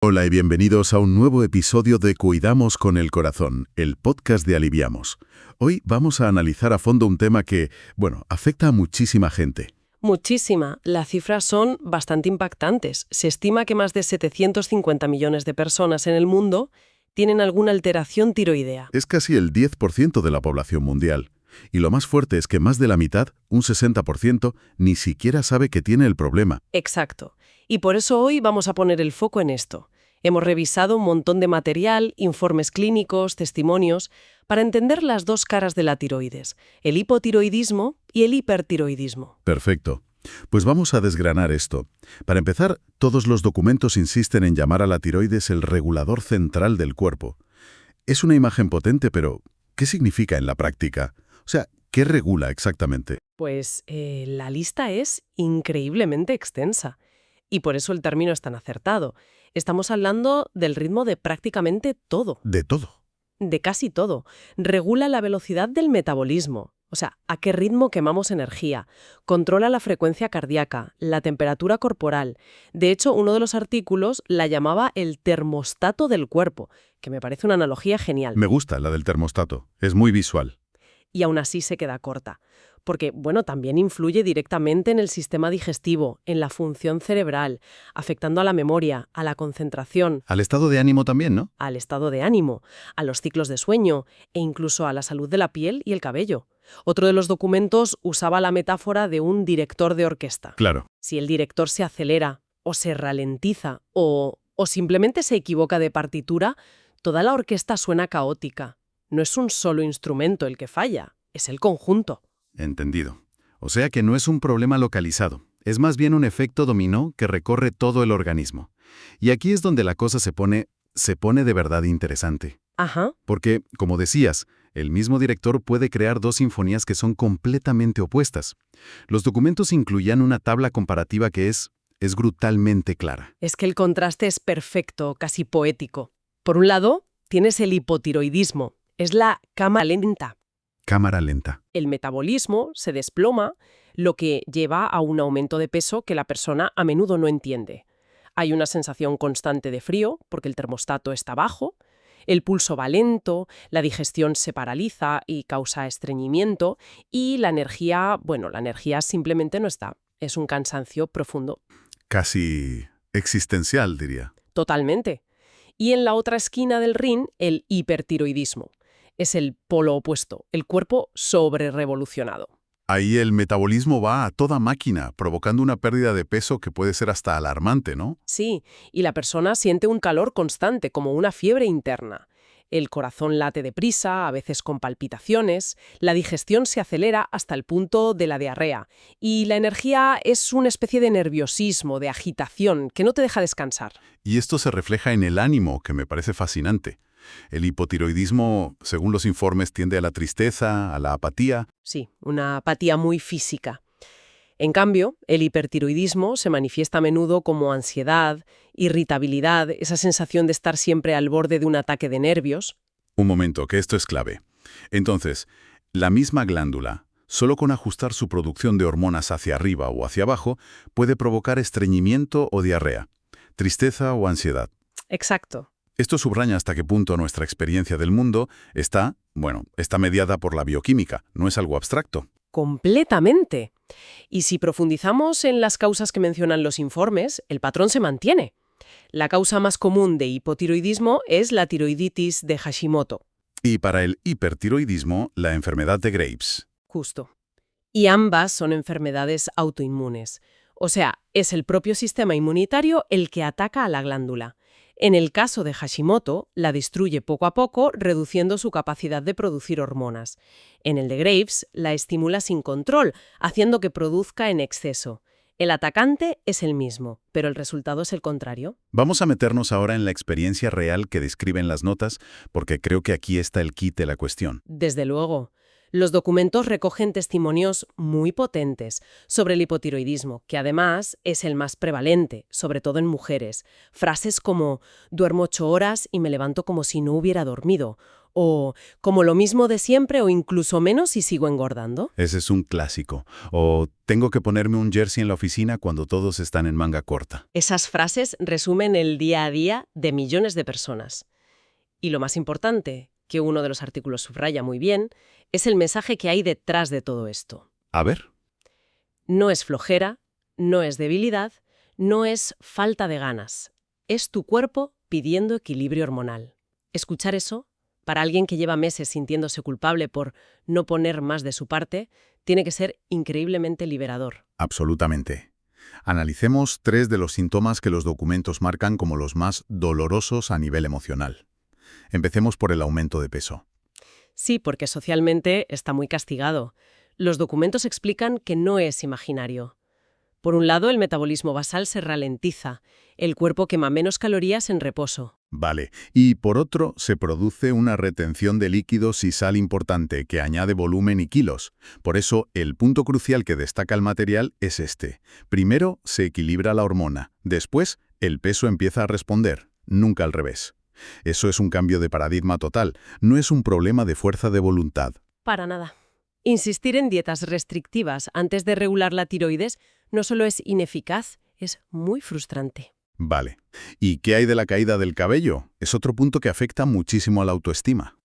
Hola y bienvenidos a un nuevo episodio de Cuidamos con el Corazón, el podcast de Aliviamos. Hoy vamos a analizar a fondo un tema que, afecta a muchísima gente. Muchísima. Las cifras son bastante impactantes. Se estima que más de 750 millones de personas en el mundo tienen alguna alteración tiroidea. Es casi el 10% de la población mundial. Y lo más fuerte es que más de la mitad, un 60%, ni siquiera sabe que tiene el problema. Exacto. Y por eso hoy vamos a poner el foco en esto. Hemos revisado un montón de material, informes clínicos, testimonios, para entender las dos caras de la tiroides, el hipotiroidismo y el hipertiroidismo. Perfecto. Pues vamos a desgranar esto. Para empezar, todos los documentos insisten en llamar a la tiroides el regulador central del cuerpo. Es una imagen potente, pero ¿qué significa en la práctica? O sea, ¿qué regula exactamente? Pues la lista es increíblemente extensa. Y por eso el término es tan acertado. Estamos hablando del ritmo de prácticamente todo. De todo. De casi todo. Regula la velocidad del metabolismo, o sea, a qué ritmo quemamos energía. Controla la frecuencia cardíaca, la temperatura corporal. De hecho, uno de los artículos la llamaba el termostato del cuerpo, que me parece una analogía genial. Me gusta la del termostato. Es muy visual. Y aún así se queda corta. Porque, también influye directamente en el sistema digestivo, en la función cerebral, afectando a la memoria, a la concentración, Al estado de ánimo también, ¿no? al estado de ánimo, a los ciclos de sueño e incluso a la salud de la piel y el cabello. Otro de los documentos usaba la metáfora de un director de orquesta. Claro. Si el director se acelera o se ralentiza o simplemente se equivoca de partitura, toda la orquesta suena caótica. No es un solo instrumento el que falla, es el conjunto. Entendido. O sea que no es un problema localizado. Es más bien un efecto dominó que recorre todo el organismo. Y aquí es donde la cosa se pone de verdad interesante. Ajá. Porque, como decías, el mismo director puede crear dos sinfonías que son completamente opuestas. Los documentos incluían una tabla comparativa que es brutalmente clara. Es que el contraste es perfecto, casi poético. Por un lado, tienes el hipotiroidismo. Es la cámara lenta. Cámara lenta. El metabolismo se desploma, lo que lleva a un aumento de peso que la persona a menudo no entiende. Hay una sensación constante de frío, porque el termostato está bajo, el pulso va lento, la digestión se paraliza y causa estreñimiento, y la energía simplemente no está. Es un cansancio profundo. Casi existencial, diría. Totalmente. Y en la otra esquina del rin, el hipertiroidismo. Es el polo opuesto, el cuerpo sobrerevolucionado. Ahí el metabolismo va a toda máquina, provocando una pérdida de peso que puede ser hasta alarmante, ¿no? Sí, y la persona siente un calor constante, como una fiebre interna. El corazón late deprisa, a veces con palpitaciones, la digestión se acelera hasta el punto de la diarrea, y la energía es una especie de nerviosismo, de agitación, que no te deja descansar. Y esto se refleja en el ánimo, que me parece fascinante. El hipotiroidismo, según los informes, tiende a la tristeza, a la apatía. Sí, una apatía muy física. En cambio, el hipertiroidismo se manifiesta a menudo como ansiedad, irritabilidad, esa sensación de estar siempre al borde de un ataque de nervios. Un momento, que esto es clave. Entonces, la misma glándula, solo con ajustar su producción de hormonas hacia arriba o hacia abajo, puede provocar estreñimiento o diarrea, tristeza o ansiedad. Exacto. Esto subraya hasta qué punto nuestra experiencia del mundo está mediada por la bioquímica, no es algo abstracto. Completamente. Y si profundizamos en las causas que mencionan los informes, el patrón se mantiene. La causa más común de hipotiroidismo es la tiroiditis de Hashimoto. Y para el hipertiroidismo, la enfermedad de Graves. Justo. Y ambas son enfermedades autoinmunes. O sea, es el propio sistema inmunitario el que ataca a la glándula. En el caso de Hashimoto, la destruye poco a poco, reduciendo su capacidad de producir hormonas. En el de Graves, la estimula sin control, haciendo que produzca en exceso. El atacante es el mismo, pero el resultado es el contrario. Vamos a meternos ahora en la experiencia real que describen las notas, porque creo que aquí está el quid de la cuestión. Desde luego. Los documentos recogen testimonios muy potentes sobre el hipotiroidismo, que además es el más prevalente, sobre todo en mujeres. Frases como «duermo 8 horas y me levanto como si no hubiera dormido», O como lo mismo de siempre o incluso menos y sigo engordando. Ese es un clásico. O tengo que ponerme un jersey en la oficina cuando todos están en manga corta. Esas frases resumen el día a día de millones de personas. Y lo más importante, que uno de los artículos subraya muy bien, es el mensaje que hay detrás de todo esto. A ver. No es flojera, no es debilidad, no es falta de ganas. Es tu cuerpo pidiendo equilibrio hormonal. Escuchar eso, para alguien que lleva meses sintiéndose culpable por no poner más de su parte, tiene que ser increíblemente liberador. Absolutamente. Analicemos 3 de los síntomas que los documentos marcan como los más dolorosos a nivel emocional. Empecemos por el aumento de peso. Sí, porque socialmente está muy castigado. Los documentos explican que no es imaginario. Por un lado, el metabolismo basal se ralentiza. El cuerpo quema menos calorías en reposo. Vale. Y por otro, se produce una retención de líquidos y sal importante que añade volumen y kilos. Por eso, el punto crucial que destaca el material es este. Primero, se equilibra la hormona. Después, el peso empieza a responder. Nunca al revés. Eso es un cambio de paradigma total. No es un problema de fuerza de voluntad. Para nada. Insistir en dietas restrictivas antes de regular la tiroides no solo es ineficaz, es muy frustrante. Vale. ¿Y qué hay de la caída del cabello? Es otro punto que afecta muchísimo a la autoestima.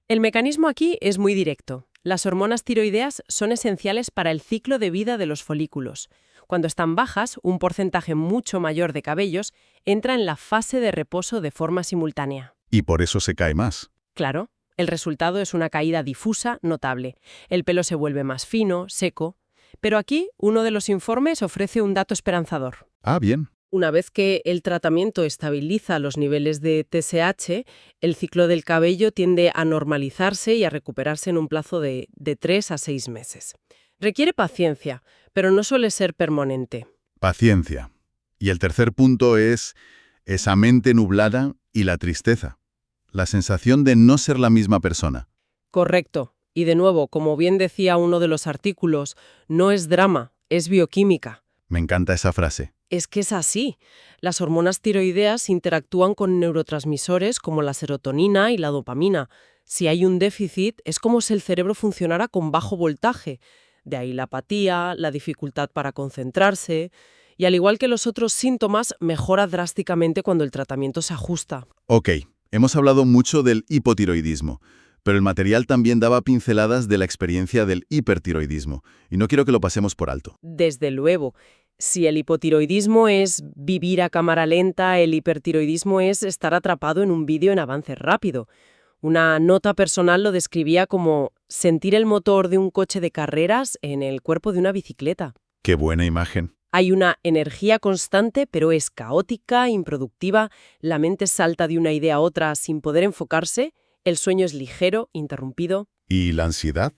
El mecanismo aquí es muy directo. Las hormonas tiroideas son esenciales para el ciclo de vida de los folículos. Cuando están bajas, un porcentaje mucho mayor de cabellos entra en la fase de reposo de forma simultánea. Y por eso se cae más. Claro, el resultado es una caída difusa notable. El pelo se vuelve más fino, seco. Pero aquí, uno de los informes ofrece un dato esperanzador. Ah, bien. Una vez que el tratamiento estabiliza los niveles de TSH, el ciclo del cabello tiende a normalizarse y a recuperarse en un plazo de 3 a 6 meses. Requiere paciencia, pero no suele ser permanente. Paciencia. Y el tercer punto es esa mente nublada y la tristeza. La sensación de no ser la misma persona. Correcto. Y de nuevo, como bien decía uno de los artículos, no es drama, es bioquímica. Me encanta esa frase. Es que es así. Las hormonas tiroideas interactúan con neurotransmisores como la serotonina y la dopamina. Si hay un déficit, es como si el cerebro funcionara con bajo voltaje. De ahí la apatía, la dificultad para concentrarse. Y al igual que los otros síntomas, mejora drásticamente cuando el tratamiento se ajusta. Ok, hemos hablado mucho del hipotiroidismo, pero el material también daba pinceladas de la experiencia del hipertiroidismo, y no quiero que lo pasemos por alto. Desde luego. Si el hipotiroidismo es vivir a cámara lenta, el hipertiroidismo es estar atrapado en un vídeo en avance rápido. Una nota personal lo describía como sentir el motor de un coche de carreras en el cuerpo de una bicicleta. ¡Qué buena imagen! Hay una energía constante, pero es caótica, improductiva, la mente salta de una idea a otra sin poder enfocarse, el sueño es ligero, interrumpido. ¿Y la ansiedad?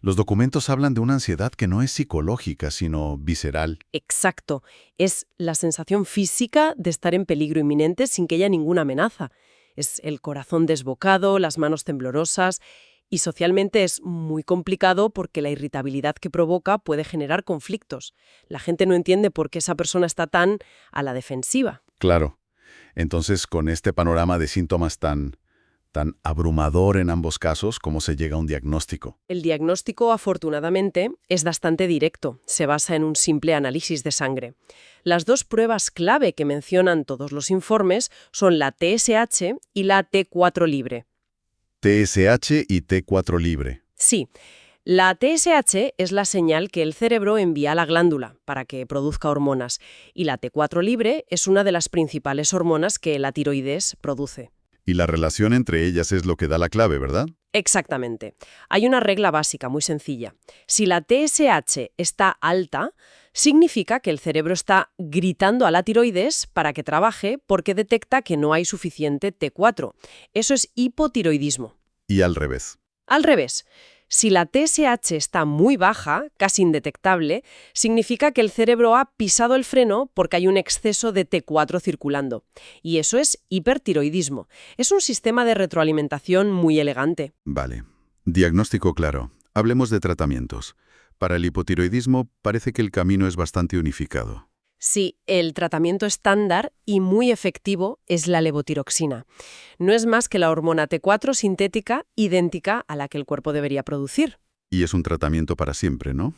Los documentos hablan de una ansiedad que no es psicológica, sino visceral. Exacto. Es la sensación física de estar en peligro inminente sin que haya ninguna amenaza. Es el corazón desbocado, las manos temblorosas, y socialmente es muy complicado porque la irritabilidad que provoca puede generar conflictos. La gente no entiende por qué esa persona está tan a la defensiva. Claro. Entonces, con este panorama de síntomas tan abrumador en ambos casos, ¿cómo se llega a un diagnóstico? El diagnóstico, afortunadamente, es bastante directo. Se basa en un simple análisis de sangre. Las dos pruebas clave que mencionan todos los informes son la TSH y la T4 libre. TSH y T4 libre. Sí, la TSH es la señal que el cerebro envía a la glándula para que produzca hormonas, y la T4 libre es una de las principales hormonas que la tiroides produce. Y la relación entre ellas es lo que da la clave, ¿verdad? Exactamente. Hay una regla básica muy sencilla. Si la TSH está alta, significa que el cerebro está gritando a la tiroides para que trabaje porque detecta que no hay suficiente T4. Eso es hipotiroidismo. Y al revés. Al revés. Si la TSH está muy baja, casi indetectable, significa que el cerebro ha pisado el freno porque hay un exceso de T4 circulando. Y eso es hipertiroidismo. Es un sistema de retroalimentación muy elegante. Vale. Diagnóstico claro. Hablemos de tratamientos. Para el hipotiroidismo parece que el camino es bastante unificado. Sí, el tratamiento estándar y muy efectivo es la levotiroxina. No es más que la hormona T4 sintética idéntica a la que el cuerpo debería producir. Y es un tratamiento para siempre, ¿no?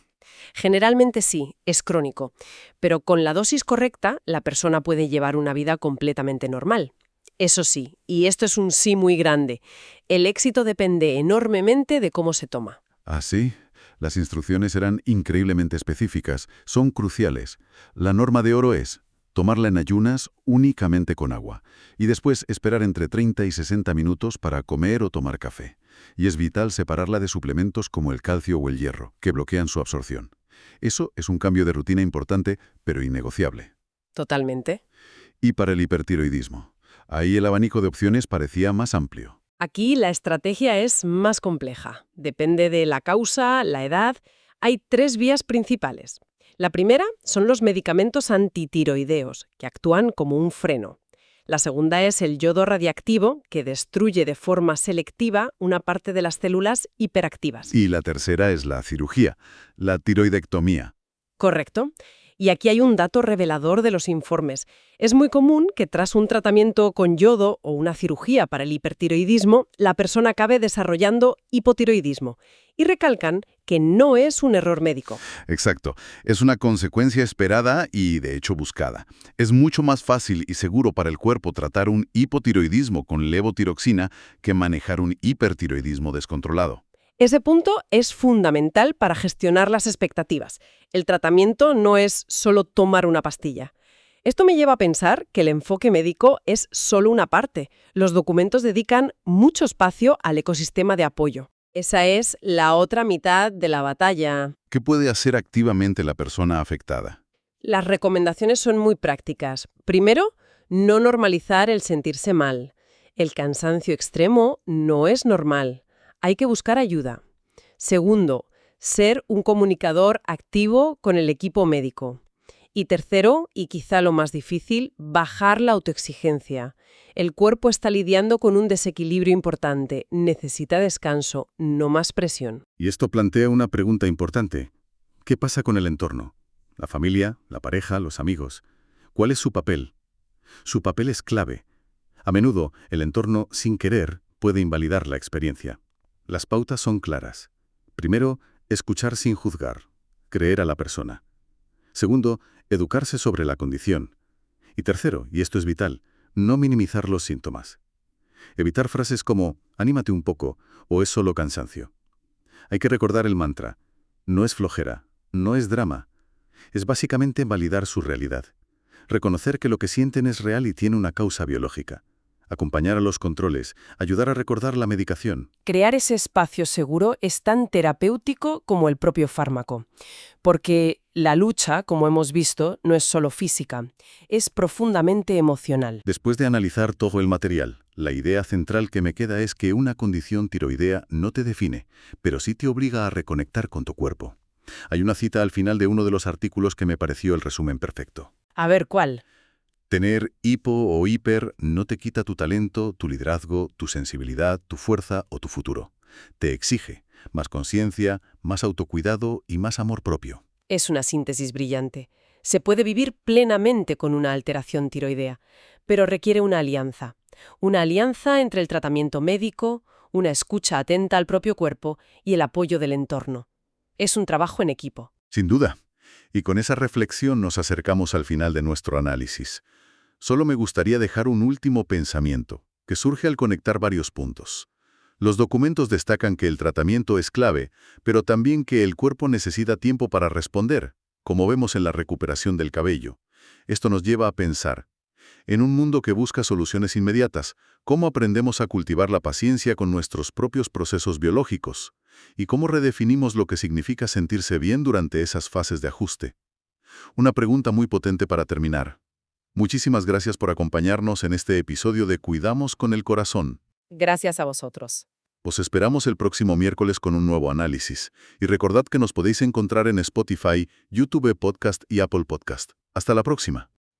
Generalmente sí, es crónico, pero con la dosis correcta la persona puede llevar una vida completamente normal. Eso sí, y esto es un sí muy grande, el éxito depende enormemente de cómo se toma. Ah, sí. Las instrucciones eran increíblemente específicas, son cruciales. La norma de oro es tomarla en ayunas únicamente con agua y después esperar entre 30 y 60 minutos para comer o tomar café. Y es vital separarla de suplementos como el calcio o el hierro, que bloquean su absorción. Eso es un cambio de rutina importante, pero innegociable. Totalmente. Y para el hipertiroidismo, ahí el abanico de opciones parecía más amplio. Aquí la estrategia es más compleja. Depende de la causa, la edad. Hay 3 vías principales. La primera son los medicamentos antitiroideos, que actúan como un freno. La segunda es el yodo radiactivo, que destruye de forma selectiva una parte de las células hiperactivas. Y la tercera es la cirugía, la tiroidectomía. Correcto. Y aquí hay un dato revelador de los informes. Es muy común que tras un tratamiento con yodo o una cirugía para el hipertiroidismo, la persona acabe desarrollando hipotiroidismo. Y recalcan que no es un error médico. Exacto. Es una consecuencia esperada y, de hecho, buscada. Es mucho más fácil y seguro para el cuerpo tratar un hipotiroidismo con levotiroxina que manejar un hipertiroidismo descontrolado. Ese punto es fundamental para gestionar las expectativas. El tratamiento no es solo tomar una pastilla. Esto me lleva a pensar que el enfoque médico es solo una parte. Los documentos dedican mucho espacio al ecosistema de apoyo. Esa es la otra mitad de la batalla. ¿Qué puede hacer activamente la persona afectada? Las recomendaciones son muy prácticas. Primero, no normalizar el sentirse mal. El cansancio extremo no es normal. Hay que buscar ayuda. Segundo, ser un comunicador activo con el equipo médico. Y tercero, y quizá lo más difícil, bajar la autoexigencia. El cuerpo está lidiando con un desequilibrio importante. Necesita descanso, no más presión. Y esto plantea una pregunta importante. ¿Qué pasa con el entorno? La familia, la pareja, los amigos. ¿Cuál es su papel? Su papel es clave. A menudo, el entorno, sin querer, puede invalidar la experiencia. Las pautas son claras. Primero, escuchar sin juzgar, creer a la persona. Segundo, educarse sobre la condición. Y tercero, y esto es vital, no minimizar los síntomas. Evitar frases como «anímate un poco» o «es solo cansancio». Hay que recordar el mantra. No es flojera, no es drama. Es básicamente validar su realidad. Reconocer que lo que sienten es real y tiene una causa biológica. Acompañar a los controles, ayudar a recordar la medicación. Crear ese espacio seguro es tan terapéutico como el propio fármaco, porque la lucha, como hemos visto, no es solo física, es profundamente emocional. Después de analizar todo el material, la idea central que me queda es que una condición tiroidea no te define, pero sí te obliga a reconectar con tu cuerpo. Hay una cita al final de uno de los artículos que me pareció el resumen perfecto. A ver, ¿cuál? Tener hipo o hiper no te quita tu talento, tu liderazgo, tu sensibilidad, tu fuerza o tu futuro. Te exige más conciencia, más autocuidado y más amor propio. Es una síntesis brillante. Se puede vivir plenamente con una alteración tiroidea, pero requiere una alianza. Una alianza entre el tratamiento médico, una escucha atenta al propio cuerpo y el apoyo del entorno. Es un trabajo en equipo. Sin duda. Y con esa reflexión nos acercamos al final de nuestro análisis. Solo me gustaría dejar un último pensamiento, que surge al conectar varios puntos. Los documentos destacan que el tratamiento es clave, pero también que el cuerpo necesita tiempo para responder, como vemos en la recuperación del cabello. Esto nos lleva a pensar, en un mundo que busca soluciones inmediatas, ¿cómo aprendemos a cultivar la paciencia con nuestros propios procesos biológicos? ¿Y cómo redefinimos lo que significa sentirse bien durante esas fases de ajuste? Una pregunta muy potente para terminar. Muchísimas gracias por acompañarnos en este episodio de Cuidamos con el Corazón. Gracias a vosotros. Os esperamos el próximo miércoles con un nuevo análisis. Y recordad que nos podéis encontrar en Spotify, YouTube Podcast y Apple Podcast. Hasta la próxima.